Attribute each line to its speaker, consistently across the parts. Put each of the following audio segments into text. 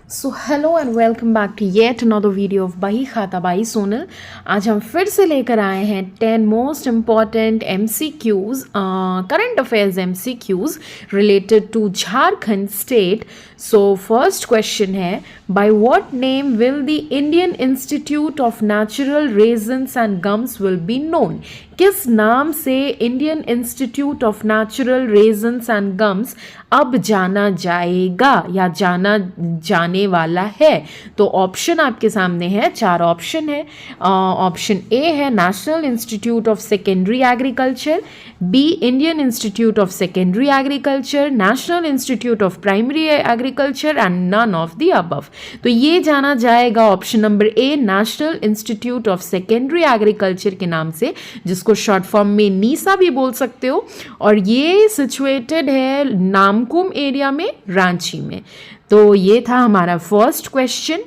Speaker 1: So hello and welcome back to yet another video of Bahi Khata by Sonal. आज हम फिर से लेकर आए हैं 10 most important MCQs, current affairs MCQs related to Jharkhand state. So first question है, by what name will the Indian institute of natural resins and gums will be known? किस नाम से Indian institute of natural resins and gums अब जाना जाएगा या जाना जाने वाला है? तो ऑप्शन आपके सामने है, 4 ऑप्शन है। ऑप्शन ए है national institute of secondary agriculture, B Indian institute of secondary agriculture, national institute of primary agriculture and none of the above. तो ये जाना जाएगा option number A, national institute of secondary agriculture के नाम से, जिसको short form में NISA भी बोल सकते हो, और ये सिचुएटेड है नामकुम एरिया में, रांची में। तो ये था हमारा फर्स्ट क्वेश्चन।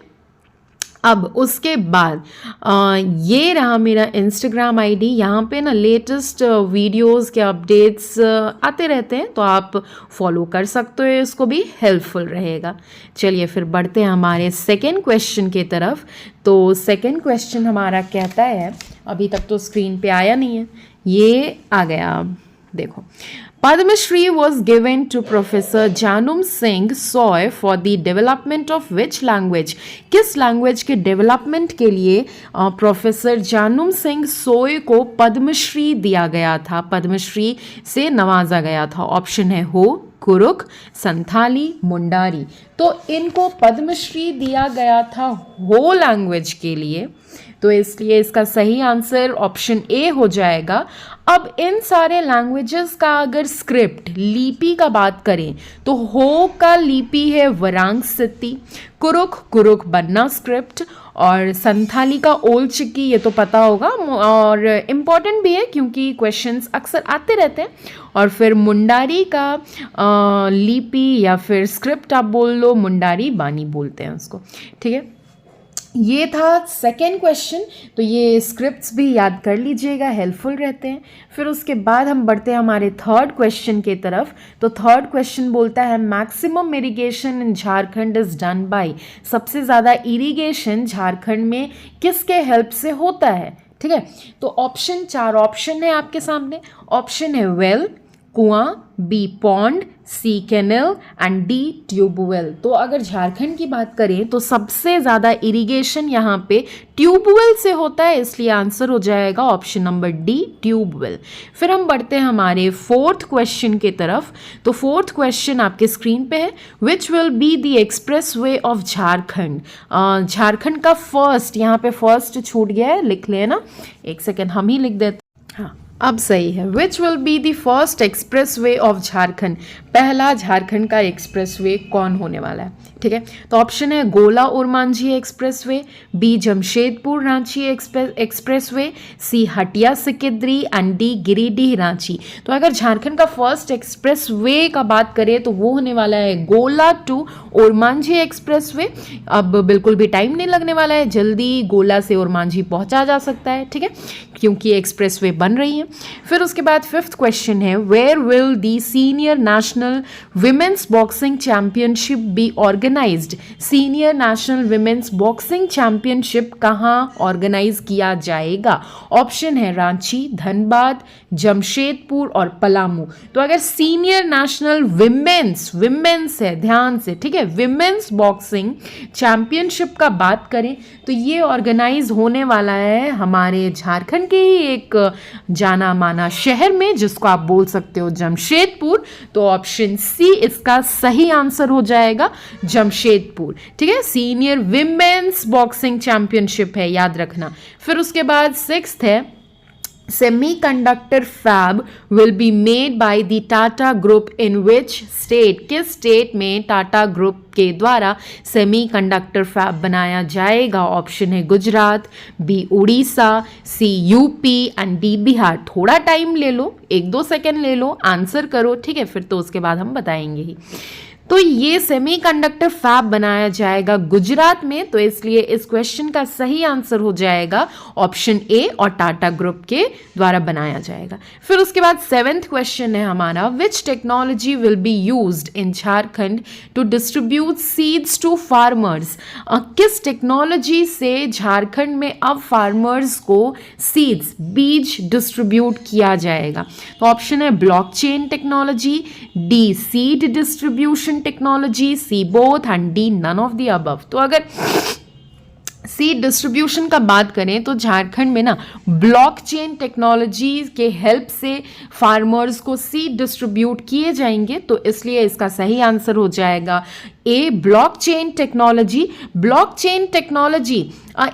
Speaker 1: अब उसके बाद ये रहा मेरा इंस्टाग्राम आईडी। यहाँ पे ना लेटेस्ट वीडियोस के अपडेट्स आते रहते हैं, तो आप फॉलो कर सकते हो, इसको भी हेल्पफुल रहेगा। चलिए फिर बढ़ते हैं हमारे सेकेंड क्वेश्चन की तरफ। तो सेकेंड क्वेश्चन हमारा कहता है, अभी तक तो स्क्रीन पे आया नहीं है, ये आ गया, देखो। Padma was given to Professor Janum Singh Soy for the development of which language? किस लैंग्वेज के डेवलपमेंट के लिए प्रोफेसर जानूम सिंह सोय को पद्मश्री दिया गया था, पद्मश्री से नवाजा गया था? ऑप्शन है हो, कुरुक, संथाली, मुंडारी। तो इनको पद्मश्री दिया गया था हो लैंग्वेज के लिए, तो इसलिए इसका सही आंसर ऑप्शन ए हो जाएगा। अब इन सारे लैंग्वेजेस का अगर स्क्रिप्ट लिपि का बात करें तो हो का लिपि है वरांग सिद्धि, कुरुक बन्ना स्क्रिप्ट, और संथाली का ओल चिकी, ये तो पता होगा और इम्पॉर्टेंट भी है क्योंकि क्वेश्चंस अक्सर आते रहते हैं। और फिर मुंडारी का लिपि या फिर स्क्रिप्ट आप बोल लो, मुंडारी बानी बोलते हैं उसको, ठीक है। ये था सेकेंड क्वेश्चन, तो ये स्क्रिप्ट्स भी याद कर लीजिएगा, हेल्पफुल रहते हैं। फिर उसके बाद हम बढ़ते हैं हमारे थर्ड क्वेश्चन की तरफ। तो थर्ड क्वेश्चन बोलता है, maximum irrigation in Jharkhand is done by? सबसे ज़्यादा इरिगेशन झारखंड में किसके हेल्प से होता है? ठीक है, तो ऑप्शन 4 ऑप्शन है आपके सामने। ऑप्शन है वेल, कुआं, B pond, C canal and D tubewell. तो अगर झारखंड की बात करें तो सबसे ज़्यादा इरिगेशन यहाँ पे ट्यूबवेल से होता है, इसलिए आंसर हो जाएगा ऑप्शन नंबर डी, ट्यूबवेल। फिर हम बढ़ते हैं हमारे फोर्थ क्वेश्चन की तरफ। तो फोर्थ क्वेश्चन आपके स्क्रीन पे है, which will be the express way of Jharkhand? Jharkhand का फर्स्ट, यहाँ पे फर्स्ट छूट गया है, लिख लेना, एक सेकेंड हम ही लिख देते। हाँ, अब सही है। Which will be the first express way of Jharkhand? पहला झारखंड का एक्सप्रेस वे कौन होने वाला है? ठीक है, तो ऑप्शन है Gola Ormanjhi expressway, B Jamshedpur Ranchi expressway, C Hatia Sikidiri and D Giridih Ranchi. तो अगर झारखंड का फर्स्ट एक्सप्रेस वे का बात करें तो वो होने वाला है गोला टू ओरमांझी एक्सप्रेस वे। अब बिल्कुल भी टाइम नहीं लगने वाला है, जल्दी गोला से ओरमांझी पहुंचा जा सकता है, ठीक है, क्योंकि एक्सप्रेस वे बन रही है। फिर उसके बाद फिफ्थ क्वेश्चन है, where will the senior national women's boxing championship be organized? Senior national women's boxing championship कहाँ ऑर्गेनाइज किया जाएगा? ऑप्शन है रांची, धनबाद, जमशेदपुर और पलामू। तो अगर सीनियर नेशनल विमेंस है, ध्यान से, ठीक है, विमेंस बॉक्सिंग चैंपियनशिप का बात करें तो ये ऑर्गेनाइज होने वाला है हमारे झारखंड के ही एक जाना माना शहर में, जिसको आप बोल सकते हो जमशेदपुर। तो ऑप्शन सी इसका सही आंसर हो जाएगा, जमशेदपुर, ठीक है। सीनियर विमेंस बॉक्सिंग चैंपियनशिप है, याद रखना। फिर उसके बाद सिक्स्थ है, semiconductor fab will be made by the Tata group in which state? किस स्टेट में टाटा ग्रुप के द्वारा सेमीकंडक्टर फैब बनाया जाएगा? ऑप्शन है Gujarat, B Orissa, C UP and D Bihar. थोड़ा टाइम ले लो, 1-2 सेकेंड ले लो, आंसर करो, ठीक है, फिर तो उसके बाद हम बताएंगे ही। तो ये सेमीकंडक्टर फैब बनाया जाएगा गुजरात में, तो इसलिए इस क्वेश्चन का सही आंसर हो जाएगा ऑप्शन ए और टाटा ग्रुप के द्वारा बनाया जाएगा। फिर उसके बाद 7th क्वेश्चन है हमारा, which technology will be used in Jharkhand to distribute seeds to farmers. किस टेक्नोलॉजी से झारखंड में अब फार्मर्स को सीड्स बीज डिस्ट्रीब्यूट किया जाएगा। तो ऑप्शन है blockchain technology, D seed distribution technology, C both and D none of the above. तो अगर सीड डिस्ट्रीब्यूशन का बात करें तो झारखंड में ना ब्लॉकचेन टेक्नोलॉजी के हेल्प से फार्मर्स को सीड डिस्ट्रीब्यूट किए जाएंगे, तो इसलिए इसका सही आंसर हो जाएगा ए ब्लॉकचेन टेक्नोलॉजी। ब्लॉकचेन टेक्नोलॉजी,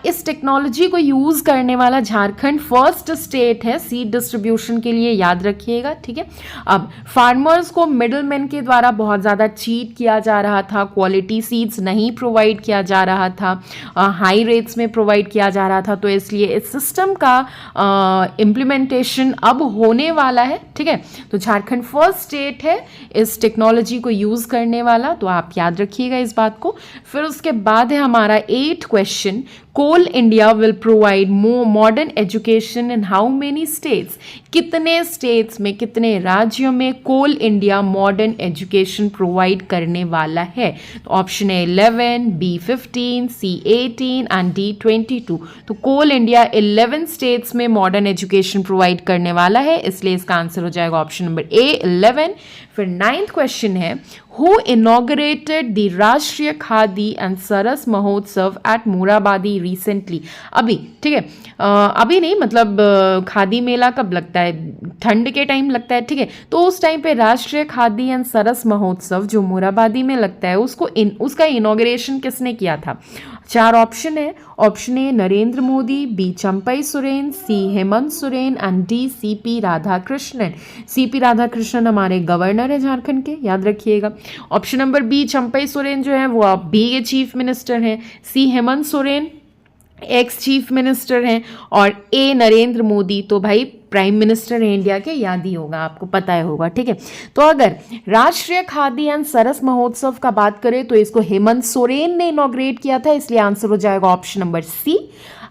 Speaker 1: इस टेक्नोलॉजी को यूज़ करने वाला झारखंड फर्स्ट स्टेट है सीड डिस्ट्रीब्यूशन के लिए, याद रखिएगा, ठीक है। अब फार्मर्स को मिडलमैन के द्वारा बहुत ज़्यादा चीट किया जा रहा था, क्वालिटी सीड्स नहीं प्रोवाइड किया जा रहा था, हाई रेट्स में प्रोवाइड किया जा रहा था, तो इसलिए इस सिस्टम का इम्प्लीमेंटेशन अब होने वाला है, ठीक है। तो झारखंड फर्स्ट स्टेट है इस टेक्नोलॉजी को यूज़ करने वाला, तो आप याद रखिएगा इस बात को। फिर उसके बाद है हमारा 8th question, Coal India will provide modern education in how many states. कितने स्टेट्स में, कितने राज्यों में Coal India modern education provide करने वाला है। तो ऑप्शन है 11, बी 15, सी 18 एंड डी 22। तो कोल इंडिया 11 स्टेट्स में मॉडर्न एजुकेशन प्रोवाइड करने वाला है, इसलिए इसका आंसर हो जाएगा ऑप्शन नंबर ए 11। फिर 9th क्वेश्चन है, हु इनॉग्रेटेड द राष्ट्रीय खादी एंड सरस महोत्सव एट मोराबादी रिसेंटली। अभी, ठीक है, अभी नहीं, मतलब खादी मेला कब लगता है, ठंड के टाइम लगता है, ठीक है। तो उस टाइम पे राष्ट्रीय खादी एंड सरस महोत्सव जो मोराबादी में लगता है उसका इनॉग्रेशन किसने किया था। 4 ऑप्शन है, option A Narendra Modi, B Champai Soren, C Hemant Soren and D CP Radhakrishnan. CP Radhakrishnan हमारे गवर्नर है झारखंड के, याद रखिएगा। Option number B Champai Soren जो है वो अब भी के चीफ मिनिस्टर हैं, C Hemant Soren ex chief minister हैं, और ए नरेंद्र मोदी तो भाई प्राइम मिनिस्टर है इंडिया के, याद ही होगा, आपको पता ही होगा, ठीक है। तो अगर राष्ट्रीय खादी एंड सरस महोत्सव का बात करें तो इसको हेमंत सोरेन ने इनॉग्रेट किया था, इसलिए आंसर हो जाएगा ऑप्शन नंबर सी।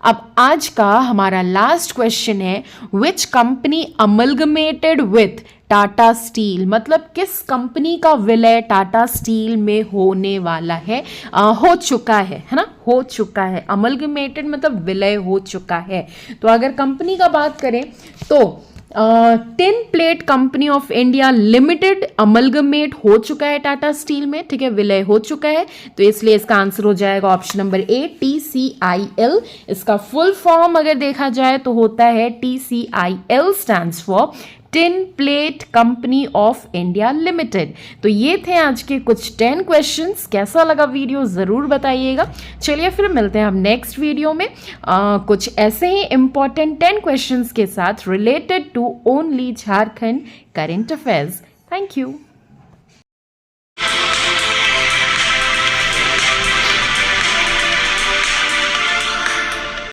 Speaker 1: अब आज का हमारा लास्ट क्वेश्चन है, which company amalgamated with Tata steel. मतलब किस कंपनी का विलय टाटा स्टील में होने वाला है, हो चुका है ना, हो चुका है। अमलगमेटेड मतलब विलय हो चुका है। तो अगर कंपनी का बात करें तो tin plate company of India limited amalgamate हो चुका है टाटा स्टील में, ठीक है, विलय हो चुका है, तो इसलिए इसका आंसर हो जाएगा ऑप्शन नंबर ए TCIL। इसका फुल फॉर्म अगर देखा जाए तो होता है TCIL stands for tin plate company of India limited. तो ये थे आज के कुछ 10 क्वेश्चंस। कैसा लगा वीडियो ज़रूर बताइएगा। चलिए फिर मिलते हैं हम नेक्स्ट वीडियो में कुछ ऐसे ही इंपॉर्टेंट 10 क्वेश्चंस के साथ related to only Jharkhand current affairs. Thank you.